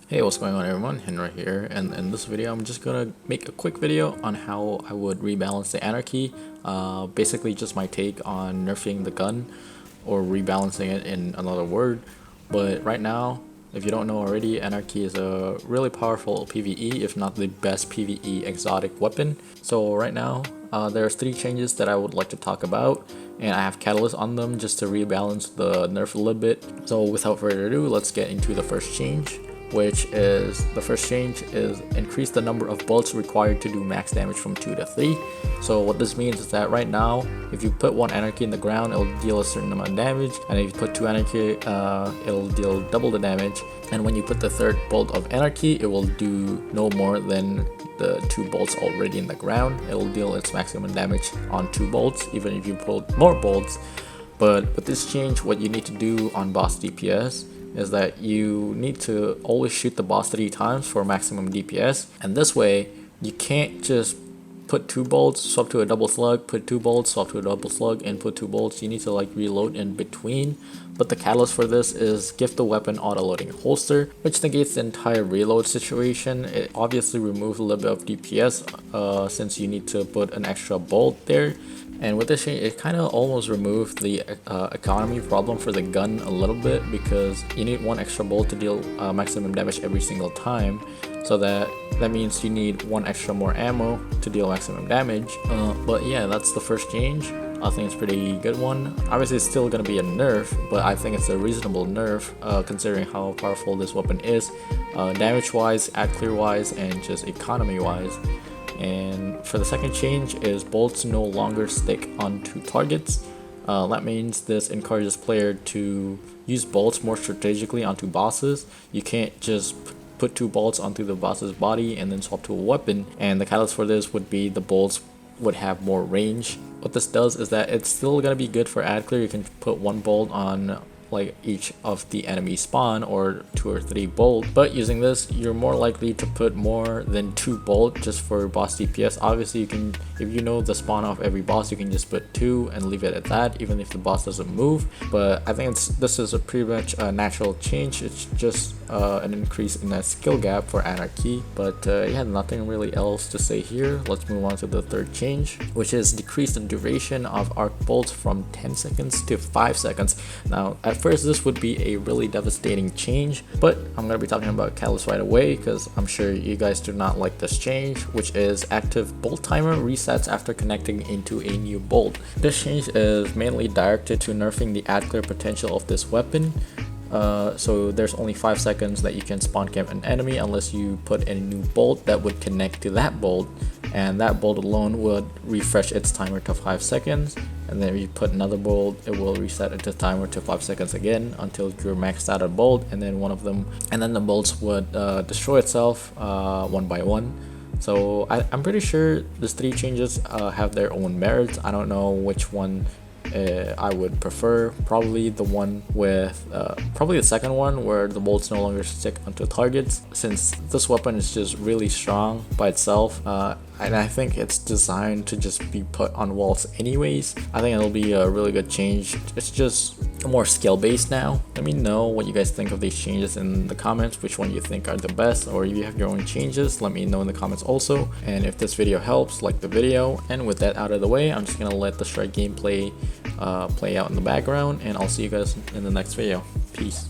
Hey, what's going on everyone, Hynra here, and in this video I'm just gonna make a quick video on how I would rebalance the Anarchy. Basically just my take on nerfing the gun, or rebalancing it in another word. But right now, if you don't know already, Anarchy is a really powerful PvE, if not the best PvE exotic weapon. So right now, there's 3 changes that I would like to talk about, and I have catalysts on them just to rebalance the nerf a little bit. So without further ado, let's get into the first change. The first change is increase the number of bullets required to do max damage from 2 to 3. So what this means is that right now, if you put 1 Anarchy in the ground, it'll deal a certain amount of damage, and if you put 2 Anarchy, it'll deal double the damage. And when you put the 3rd bolt of Anarchy, it will do no more than the 2 bolts already in the ground. It'll deal its maximum damage on 2 bolts, even if you put more bolts. But with this change, what you need to do on boss DPS is that you need to always shoot the boss 3 times for maximum DPS, and this way you can't just put 2 bolts, swap to a double slug, put 2 bolts, swap to a double slug, and put 2 bolts. You need to like reload in between. But the catalyst for this is give the weapon auto-loading holster, which negates the entire reload situation. It obviously removes a little bit of DPS since you need to put an extra bolt there. And with this change, it kind of almost removed the economy problem for the gun a little bit, because you need 1 extra bolt to deal maximum damage every single time. So that means you need 1 extra more ammo to deal maximum damage. But yeah, that's the first change. I think it's a pretty good one. Obviously it's still going to be a nerf, but I think it's a reasonable nerf considering how powerful this weapon is, damage wise, ad clear wise, and just economy wise. And for the second change is bolts no longer stick onto targets. That means this encourages player to use bolts more strategically onto bosses. You can't just put 2 bolts onto the boss's body and then swap to a weapon, and the catalyst for this would be the bolts would have more range. What this does is that it's still gonna be good for ad clear. You can put 1 bolt on like each of the enemy spawn, or 2 or 3 bolt, but using this you're more likely to put more than 2 bolt just for boss DPS. Obviously you can, if you know the spawn of every boss, you can just put 2 and leave it at that, even if the boss doesn't move. But I think this is a pretty much a natural change. It's just an increase in a skill gap for Anarchy. But yeah, nothing really else to say here. Let's move on to the 3rd change, which is decrease the duration of arc bolts from 10 seconds to 5 seconds. Now at first this would be a really devastating change, but I'm going to be talking about catalyst right away because I'm sure you guys do not like this change, which is active bolt timer resets after connecting into a new bolt. This change is mainly directed to nerfing the ad clear potential of this weapon. So there's only 5 seconds that you can spawn camp an enemy unless you put a new bolt that would connect to that bolt, and that bolt alone would refresh its timer to 5 seconds. And then if you put another bolt, it will reset its timer to 5 seconds again until you're maxed out a bolt, and then the bolts would destroy itself one by one. So I'm pretty sure these 3 changes have their own merits. I don't know which one I would prefer. Probably the one with probably the second one, where the bolts no longer stick onto targets, since this weapon is just really strong by itself, and I think it's designed to just be put on walls anyways. I think it'll be a really good change. It's just more skill based now. Let me know what you guys think of these changes in the comments, which one you think are the best, or if you have your own changes, let me know in the comments also. And if this video helps, like the video. And with that out of the way, I'm just gonna let the strike gameplay play out in the background, and I'll see you guys in the next video. Peace.